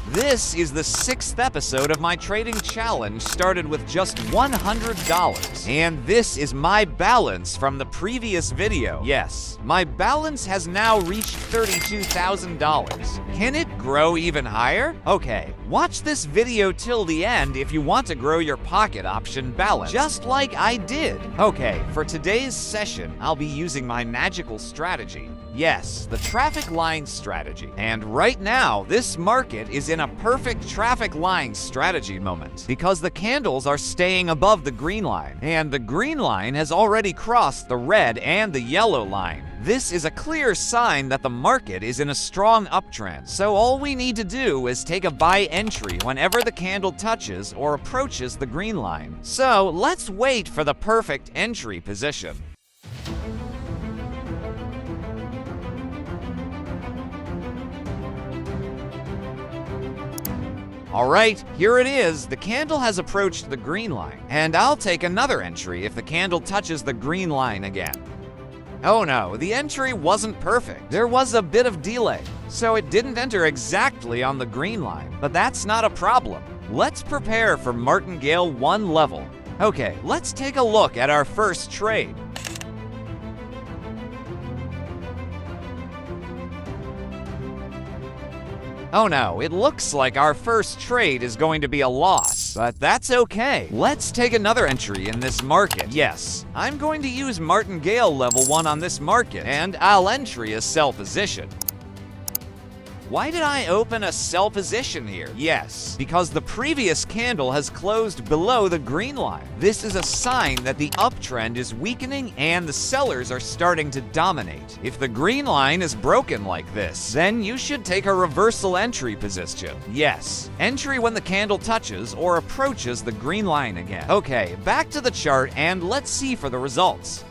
This is the 6th episode of my trading challenge, started with just $100. And this is my balance from the previous video. Yes, my balance has now reached $32,000. Can it grow even higher? Okay, watch this video till the end if you want to grow your pocket option balance, just like I did. Okay, for today's session, I'll be using my magical strategy. Yes, the traffic line strategy. And right now, this market is in a perfect traffic line strategy moment because the candles are staying above the green line, and the green line has already crossed the red and the yellow line. This is a clear sign that the market is in a strong uptrend, so all we need to do is take a buy entry whenever the candle touches or approaches the green line. So let's wait for the perfect entry position. Alright, here it is. The candle has approached the green line, and I'll take another entry if the candle touches the green line again. Oh no, the entry wasn't perfect. There was a bit of delay, so it didn't enter exactly on the green line, but that's not a problem. Let's prepare for martingale 1 level. Okay, let's take a look at our first trade. Oh no, it looks like our first trade is going to be a loss, but that's okay. Let's take another entry in this market. Yes, I'm going to use martingale level 1 on this market, and I'll entry a sell position. Why did I open a sell position here? Yes, because the previous candle has closed below the green line. This is a sign that the uptrend is weakening and the sellers are starting to dominate. If the green line is broken like this, then you should take a reversal entry position. Yes, entry when the candle touches or approaches the green line again. Okay, back to the chart and let's see for the results.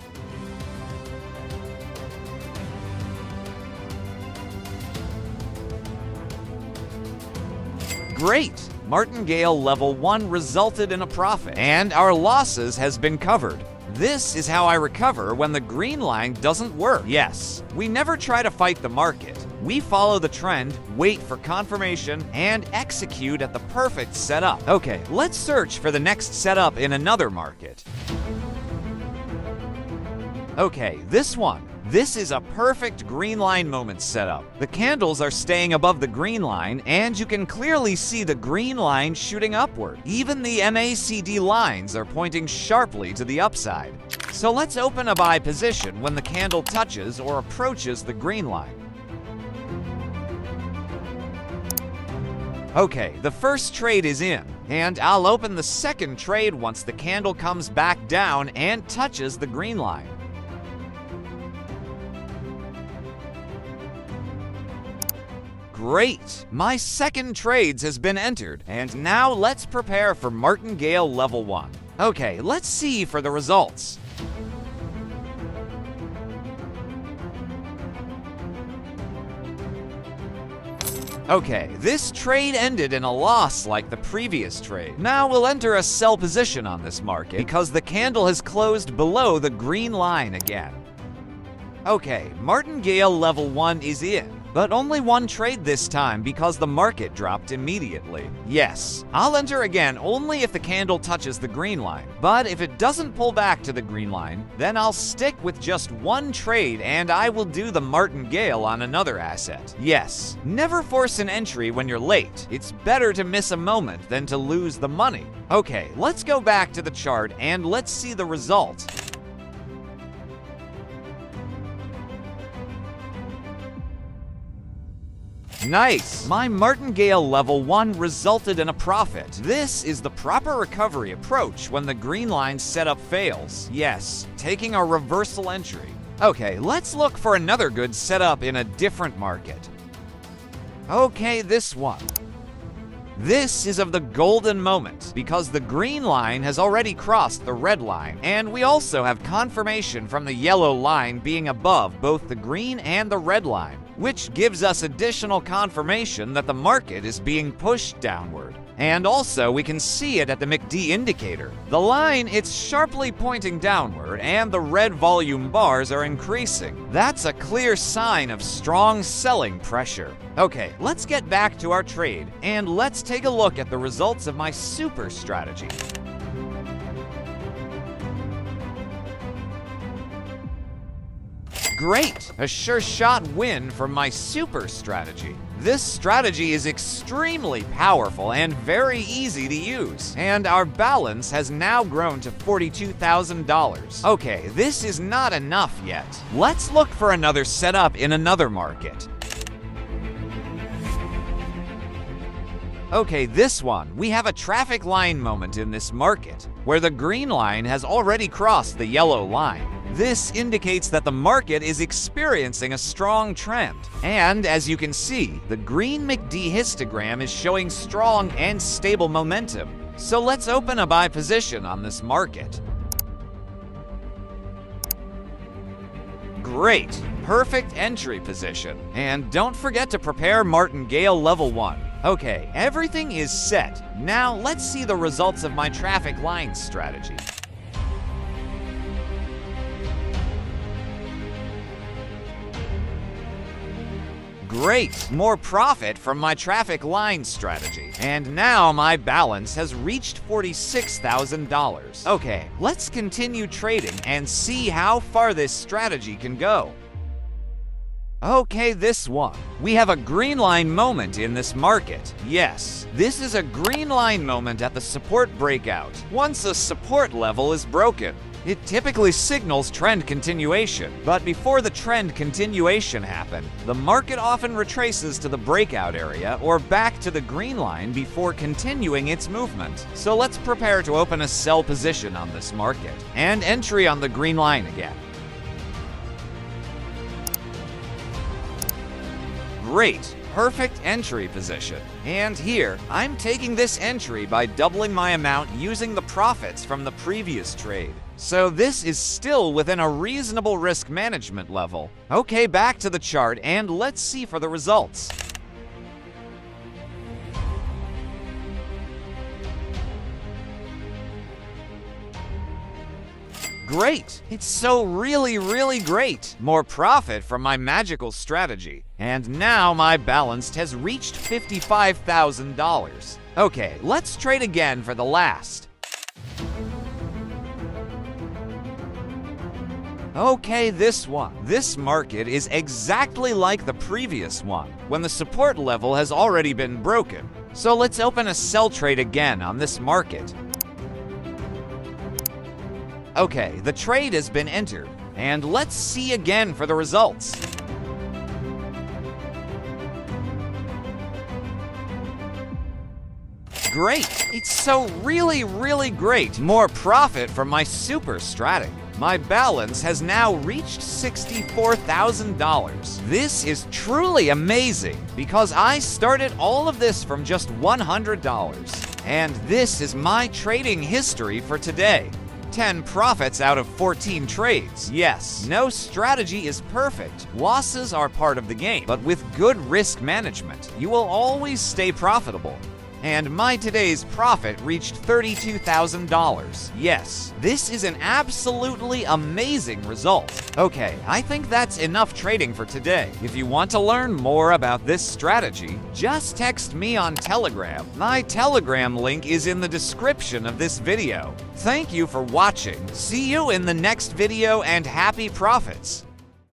Great! Martingale level 1 resulted in a profit, and our losses has been covered. This is how I recover when the green line doesn't work. Yes, we never try to fight the market. We follow the trend, wait for confirmation, and execute at the perfect setup. Okay, let's search for the next setup in another market. Okay, this one. This is a perfect green line moment setup. The candles are staying above the green line, and you can clearly see the green line shooting upward. Even the MACD lines are pointing sharply to the upside. So let's open a buy position when the candle touches or approaches the green line. Okay, the first trade is in, and I'll open the second trade once the candle comes back down and touches the green line. Great! My second trades has been entered, and now let's prepare for martingale level 1. Okay, let's see for the results. Okay, this trade ended in a loss like the previous trade. Now we'll enter a sell position on this market because the candle has closed below the green line again. Okay, martingale level 1 is in. But only one trade this time because the market dropped immediately. Yes, I'll enter again only if the candle touches the green line. But if it doesn't pull back to the green line, then I'll stick with just one trade and I will do the martingale on another asset. Yes, never force an entry when you're late. It's better to miss a moment than to lose the money. Okay, let's go back to the chart and let's see the result. Nice! My martingale level 1 resulted in a profit. This is the proper recovery approach when the green line setup fails. Yes, taking a reversal entry. Okay, let's look for another good setup in a different market. Okay, this one. This is of the golden moment because the green line has already crossed the red line, and we also have confirmation from the yellow line being above both the green and the red line. which gives us additional confirmation that the market is being pushed downward. And also, we can see it at the MACD indicator. The line, it's sharply pointing downward, and the red volume bars are increasing. That's a clear sign of strong selling pressure. Okay, let's get back to our trade, and let's take a look at the results of my super strategy. Great! A sure shot win from my super strategy. This strategy is extremely powerful and very easy to use, and our balance has now grown to $42,000. Okay, this is not enough yet. Let's look for another setup in another market. Okay, this one, we have a traffic line moment in this market, where the green line has already crossed the yellow line. This indicates that the market is experiencing a strong trend. And as you can see, the green MACD histogram is showing strong and stable momentum. So let's open a buy position on this market. Great, perfect entry position. And don't forget to prepare martingale level 1. Okay, everything is set. Now let's see the results of my traffic line strategy. Great! More profit from my traffic line strategy. And now my balance has reached $46,000. Okay, let's continue trading and see how far this strategy can go. Okay, this one. We have a green line moment in this market. Yes, this is a green line moment at the support breakout. Once a support level is broken, it typically signals trend continuation, but before the trend continuation happens, the market often retraces to the breakout area or back to the green line before continuing its movement. So let's prepare to open a sell position on this market and entry on the green line again. Great! Perfect entry position. And here, I'm taking this entry by doubling my amount using the profits from the previous trade. So this is still within a reasonable risk management level. Okay, back to the chart and let's see for the results. Great! It's so really great! More profit from my magical strategy. And now my balance has reached $55,000. Okay, let's trade again for the last. Okay, this one. This market is exactly like the previous one, when the support level has already been broken. So let's open a sell trade again on this market. Okay, the trade has been entered, and let's see again for the results. Great! It's so really great! More profit from my super strategy. My balance has now reached $64,000. This is truly amazing because I started all of this from just $100. And this is my trading history for today. 10 profits out of 14 trades. Yes, no strategy is perfect. Losses are part of the game, but with good risk management, you will always stay profitable. And my today's profit reached $32,000. Yes, this is an absolutely amazing result. Okay, I think that's enough trading for today. If you want to learn more about this strategy, just text me on Telegram. My Telegram link is in the description of this video. Thank you for watching. See you in the next video and happy profits.